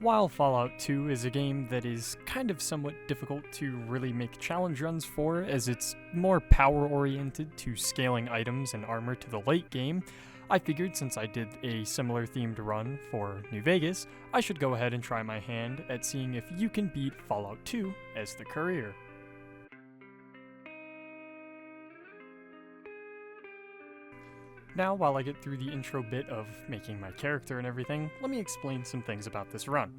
While Fallout 2 is a game that is kind of somewhat difficult to really make challenge runs for, as it's more power oriented to scaling items and armor to the late game, I figured since I did a similar themed run for New Vegas, I should go ahead and try my hand at seeing if you can beat Fallout 2 as the Courier. Now, while I get through the intro bit of making my character and everything, let me explain some things about this run.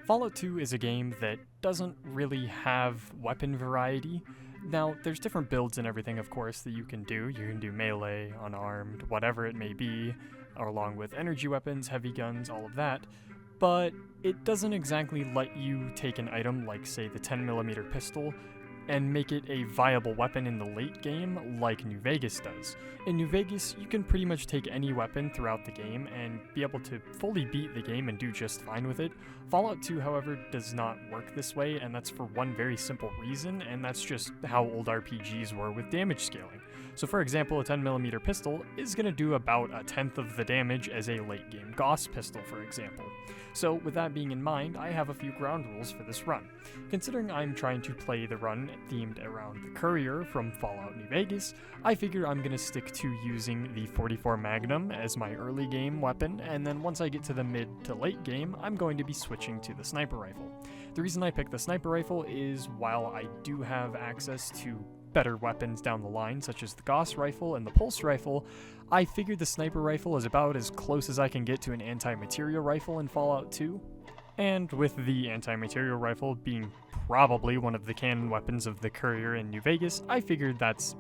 Fallout 2 is a game that doesn't really have weapon variety. Now, there's different builds and everything, of course, that you can do. You can do melee, unarmed, whatever it may be, along with energy weapons, heavy guns, all of that. But it doesn't exactly let you take an item like, say, the 10mm pistol and make it a viable weapon in the late game like New Vegas does. In New Vegas, you can pretty much take any weapon throughout the game and be able to fully beat the game and do just fine with it. Fallout 2, however, does not work this way, and that's for one very simple reason, and that's just how old RPGs were with damage scaling. So for example, a 10mm pistol is going to do about a tenth of the damage as a late game Gauss pistol, for example. So with that being in mind, I have a few ground rules for this run. Considering I'm trying to play the run themed around the Courier from Fallout New Vegas, I figure I'm going to stick to using the 44 Magnum as my early game weapon, and then once I get to the mid to late game, I'm going to be switching to the sniper rifle. The reason I picked the sniper rifle is while I do have access to better weapons down the line, such as the Gauss rifle and the Pulse rifle, I figured the sniper rifle is about as close as I can get to an anti-material rifle in Fallout 2. And with the anti-material rifle being probably one of the canon weapons of the Courier in New Vegas, I figured that's,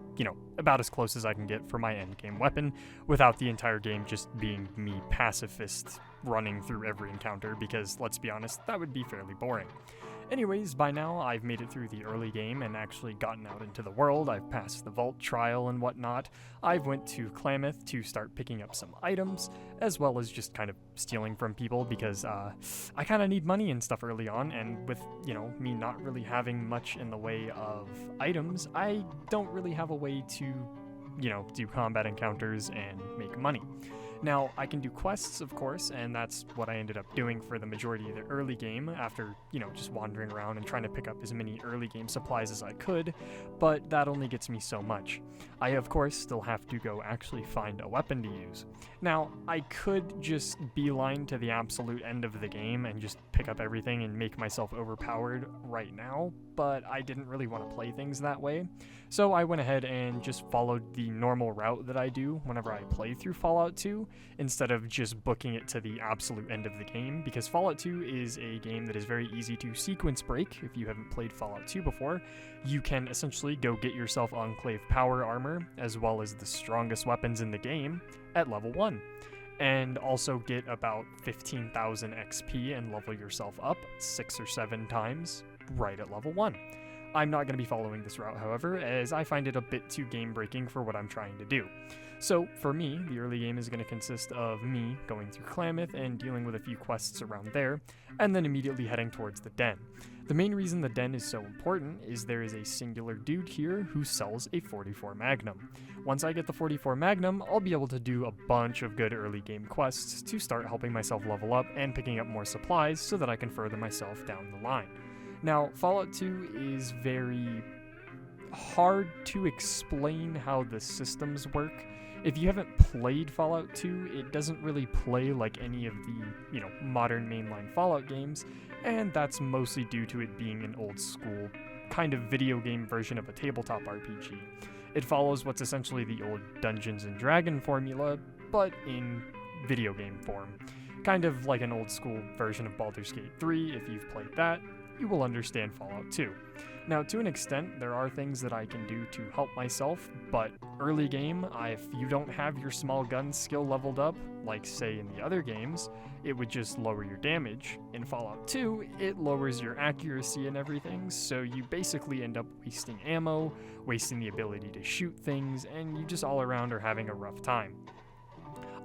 about as close as I can get for my endgame weapon, without the entire game just being me pacifist running through every encounter, because let's be honest, that would be fairly boring. Anyways, by now I've made it through the early game and actually gotten out into the world. I've passed the vault trial and whatnot. I've went to Klamath to start picking up some items, as well as just kind of stealing from people because I kind of need money and stuff early on, and with, me not really having much in the way of items, I don't really have a way to, do combat encounters and make money. Now, I can do quests, of course, and that's what I ended up doing for the majority of the early game after, just wandering around and trying to pick up as many early game supplies as I could, but that only gets me so much. I, of course, still have to go actually find a weapon to use. Now, I could just beeline to the absolute end of the game and just pick up everything and make myself overpowered right now, but I didn't really want to play things that way. So I went ahead and just followed the normal route that I do whenever I play through Fallout 2, instead of just booking it to the absolute end of the game, because Fallout 2 is a game that is very easy to sequence break. If you haven't played Fallout 2 before, you can essentially go get yourself Enclave power armor, as well as the strongest weapons in the game, at level 1. And also get about 15,000 XP and level yourself up 6 or 7 times right at level 1. I'm not going to be following this route, however, as I find it a bit too game-breaking for what I'm trying to do. So, for me, the early game is going to consist of me going through Klamath and dealing with a few quests around there, and then immediately heading towards the den. The main reason the den is so important is there is a singular dude here who sells a 44 Magnum. Once I get the 44 Magnum, I'll be able to do a bunch of good early game quests to start helping myself level up and picking up more supplies so that I can further myself down the line. Now, Fallout 2 is very hard to explain how the systems work. If you haven't played Fallout 2, it doesn't really play like any of the, modern mainline Fallout games, and that's mostly due to it being an old school kind of video game version of a tabletop RPG. It follows what's essentially the old Dungeons & Dragons formula, but in video game form. Kind of like an old school version of Baldur's Gate 3, if you've played that, you will understand Fallout 2. Now, to an extent, there are things that I can do to help myself, but early game, if you don't have your small gun skill leveled up, like say in the other games, it would just lower your damage. In Fallout 2, it lowers your accuracy and everything, so you basically end up wasting ammo, wasting the ability to shoot things, and you just all around are having a rough time.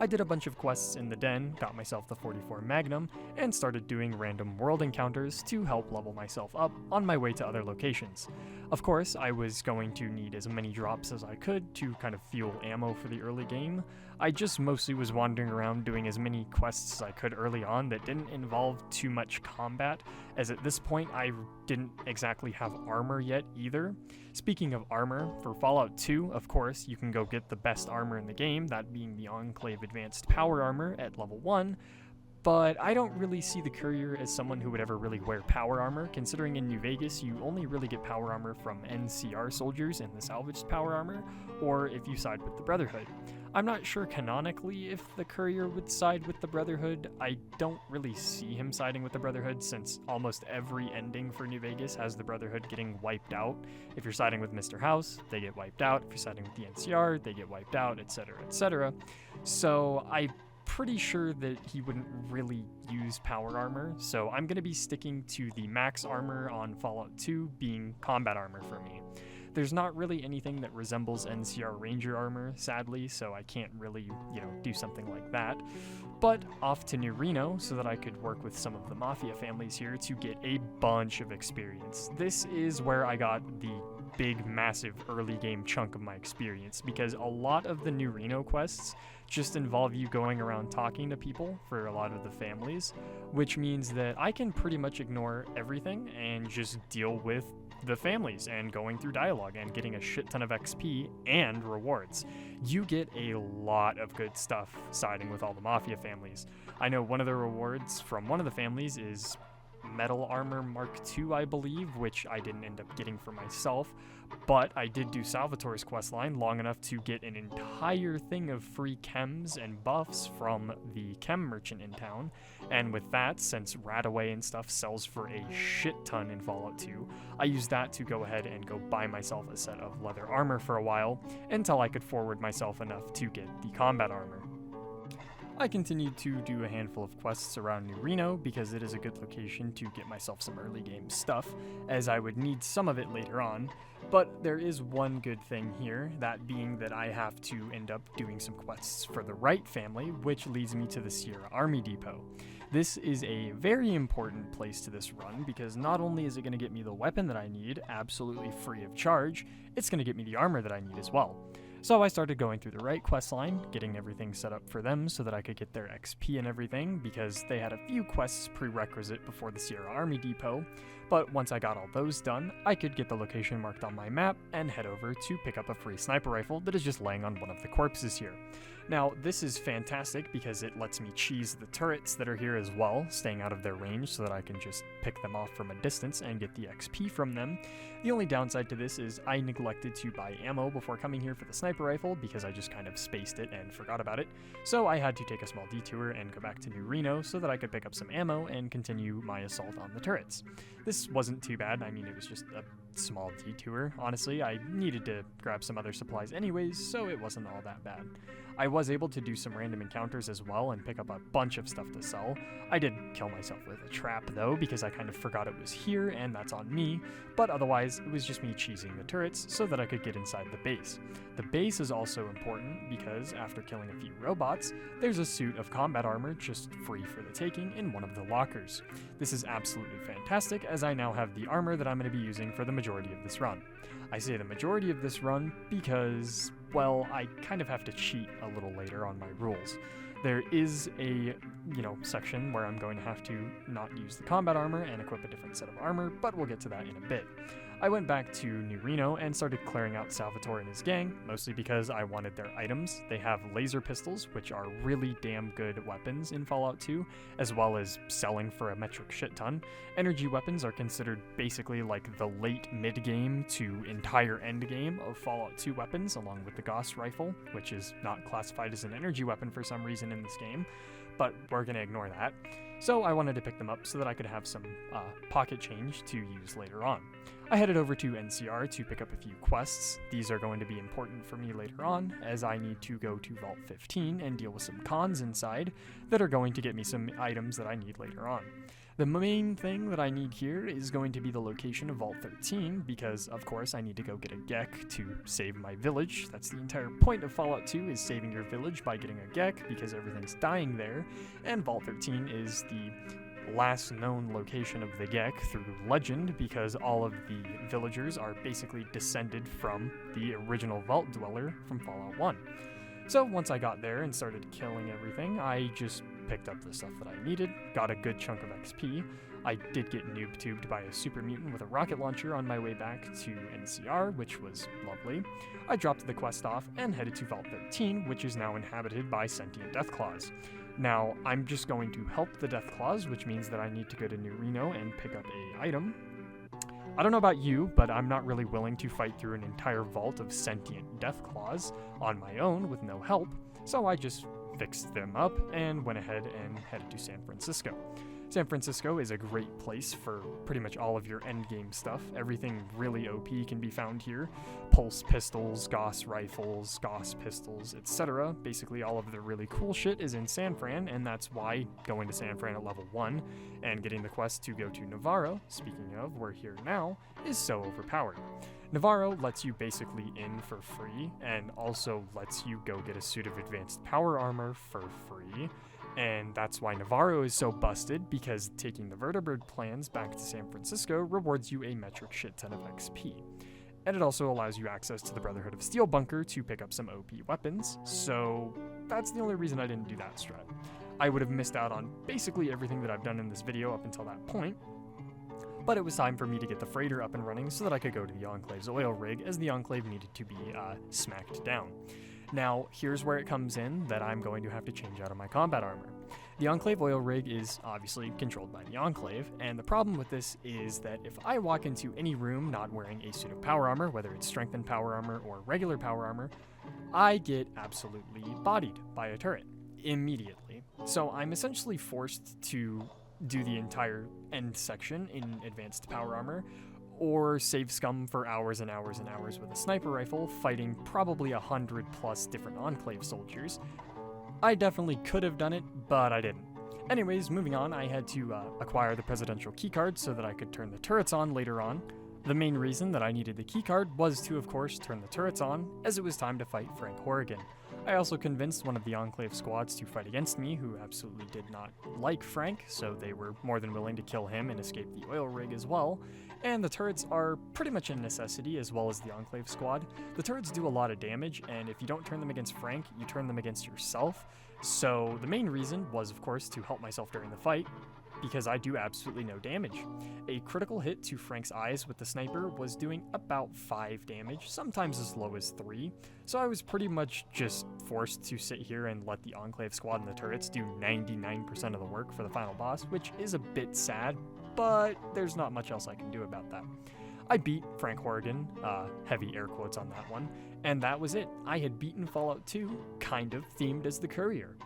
I did a bunch of quests in the den, got myself the 44 Magnum, and started doing random world encounters to help level myself up on my way to other locations. Of course, I was going to need as many drops as I could to kind of fuel ammo for the early game. I just mostly was wandering around doing as many quests as I could early on that didn't involve too much combat, as at this point I didn't exactly have armor yet either. Speaking of armor, for Fallout 2, of course, you can go get the best armor in the game, that being the Enclave Advanced Power Armor at level 1, but I don't really see the Courier as someone who would ever really wear power armor, considering in New Vegas you only really get power armor from NCR soldiers in the salvaged power armor, or if you side with the Brotherhood. I'm not sure canonically if the Courier would side with the Brotherhood. I don't really see him siding with the Brotherhood, since almost every ending for New Vegas has the Brotherhood getting wiped out. If you're siding with Mr. House, they get wiped out. If you're siding with the NCR, they get wiped out, etc., etc. So I'm pretty sure that he wouldn't really use power armor, so I'm going to be sticking to the max armor on Fallout 2 being combat armor for me. There's not really anything that resembles NCR Ranger armor, sadly, so I can't really, do something like that. But off to New Reno so that I could work with some of the Mafia families here to get a bunch of experience. This is where I got the big, massive early game chunk of my experience, because a lot of the New Reno quests just involve you going around talking to people for a lot of the families, which means that I can pretty much ignore everything and just deal with the families and going through dialogue and getting a shit ton of XP and rewards. You get a lot of good stuff siding with all the Mafia families. I know one of the rewards from one of the families is Metal Armor Mark II, I believe, which I didn't end up getting for myself, but I did do Salvatore's questline long enough to get an entire thing of free chems and buffs from the chem merchant in town, and with that, since Radaway and stuff sells for a shit ton in Fallout 2, I used that to go ahead and go buy myself a set of leather armor for a while, until I could forward myself enough to get the combat armor. I continued to do a handful of quests around New Reno because it is a good location to get myself some early game stuff, as I would need some of it later on. But there is one good thing here, that being that I have to end up doing some quests for the Wright family, which leads me to the Sierra Army Depot. This is a very important place to this run because not only is it going to get me the weapon that I need absolutely free of charge, it's going to get me the armor that I need as well. So I started going through the Wright questline, getting everything set up for them so that I could get their XP and everything, because they had a few quests prerequisite before the Sierra Army Depot, but once I got all those done, I could get the location marked on my map and head over to pick up a free sniper rifle that is just laying on one of the corpses here. Now, this is fantastic because it lets me cheese the turrets that are here as well, staying out of their range so that I can just pick them off from a distance and get the XP from them. The only downside to this is I neglected to buy ammo before coming here for the sniper rifle because I just kind of spaced it and forgot about it, so I had to take a small detour and go back to New Reno so that I could pick up some ammo and continue my assault on the turrets. This wasn't too bad. I mean, it was just a small detour. Honestly, I needed to grab some other supplies anyways, so it wasn't all that bad. I was able to do some random encounters as well and pick up a bunch of stuff to sell. I did kill myself with a trap though, because I kind of forgot it was here, and that's on me, but otherwise it was just me cheesing the turrets so that I could get inside the base. The base is also important because after killing a few robots, there's a suit of combat armor just free for the taking in one of the lockers. This is absolutely fantastic as I now have the armor that I'm going to be using for the majority of this run. I say the majority of this run because, well, I kind of have to cheat a little later on my rules. There is a, section where I'm going to have to not use the combat armor and equip a different set of armor, but we'll get to that in a bit. I went back to New Reno and started clearing out Salvatore and his gang, mostly because I wanted their items. They have laser pistols, which are really damn good weapons in Fallout 2, as well as selling for a metric shit ton. Energy weapons are considered basically like the late mid-game to entire end-game of Fallout 2 weapons, along with the Gauss rifle, which is not classified as an energy weapon for some reason in this game, but we're going to ignore that. So I wanted to pick them up so that I could have some pocket change to use later on. I headed over to NCR to pick up a few quests. These are going to be important for me later on, as I need to go to Vault 15 and deal with some cons inside that are going to get me some items that I need later on. The main thing that I need here is going to be the location of Vault 13, because of course I need to go get a Gek to save my village. That's the entire point of Fallout 2, is saving your village by getting a Gek, because everything's dying there, and Vault 13 is the last known location of the Gek through legend, because all of the villagers are basically descended from the original Vault Dweller from Fallout 1. So once I got there and started killing everything, I just picked up the stuff that I needed, got a good chunk of XP. I did get noob-tubed by a super mutant with a rocket launcher on my way back to NCR, which was lovely. I dropped the quest off and headed to Vault 13, which is now inhabited by sentient Deathclaws. Now, I'm just going to help the Deathclaws, which means that I need to go to New Reno and pick up a item. I don't know about you, but I'm not really willing to fight through an entire vault of sentient Deathclaws on my own with no help, so I just fixed them up and went ahead and headed to San Francisco. San Francisco is a great place for pretty much all of your endgame stuff. Everything really OP can be found here. Pulse pistols, Gauss rifles, Gauss pistols, etc. Basically all of the really cool shit is in San Fran, and that's why going to San Fran at level 1 and getting the quest to go to Navarro, speaking of, we're here now, is so overpowered. Navarro lets you basically in for free, and also lets you go get a suit of advanced power armor for free. And that's why Navarro is so busted, because taking the Vertibird plans back to San Francisco rewards you a metric shit ton of XP. And it also allows you access to the Brotherhood of Steel bunker to pick up some OP weapons, so that's the only reason I didn't do that strat. I would have missed out on basically everything that I've done in this video up until that point, but it was time for me to get the freighter up and running so that I could go to the Enclave's oil rig, as the Enclave needed to be smacked down. Now, here's where it comes in that I'm going to have to change out of my combat armor. The Enclave oil rig is obviously controlled by the Enclave, and the problem with this is that if I walk into any room not wearing a suit of power armor, whether it's strengthened power armor or regular power armor, I get absolutely bodied by a turret immediately. So I'm essentially forced to do the entire end section in advanced power armor, or save scum for hours and hours and hours with a sniper rifle, fighting probably 100 plus different Enclave soldiers. I definitely could have done it, but I didn't. Anyways, moving on, I had to acquire the presidential keycard so that I could turn the turrets on later on. The main reason that I needed the keycard was to, of course, turn the turrets on, as it was time to fight Frank Horrigan. I also convinced one of the Enclave squads to fight against me, who absolutely did not like Frank, so they were more than willing to kill him and escape the oil rig as well. And the turrets are pretty much a necessity, as well as the Enclave squad. The turrets do a lot of damage, and if you don't turn them against Frank, you turn them against yourself. So the main reason was, of course, to help myself during the fight, because I do absolutely no damage. A critical hit to Frank's eyes with the sniper was doing about 5 damage, sometimes as low as 3, so I was pretty much just forced to sit here and let the Enclave squad and the turrets do 99% of the work for the final boss, which is a bit sad, but there's not much else I can do about that. I beat Frank Horrigan, heavy air quotes on that one, and that was it. I had beaten Fallout 2, kind of themed as the Courier.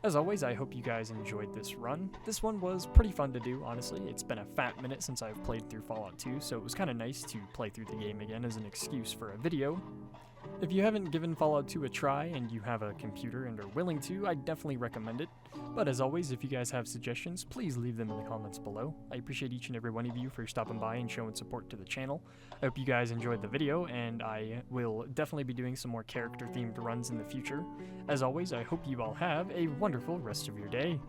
As always, I hope you guys enjoyed this run. This one was pretty fun to do, honestly. It's been a fat minute since I've played through Fallout 2, so it was kind of nice to play through the game again as an excuse for a video. If you haven't given Fallout 2 a try and you have a computer and are willing to, I'd definitely recommend it. But as always, if you guys have suggestions, please leave them in the comments below. I appreciate each and every one of you for stopping by and showing support to the channel. I hope you guys enjoyed the video, and I will definitely be doing some more character-themed runs in the future. As always, I hope you all have a wonderful rest of your day.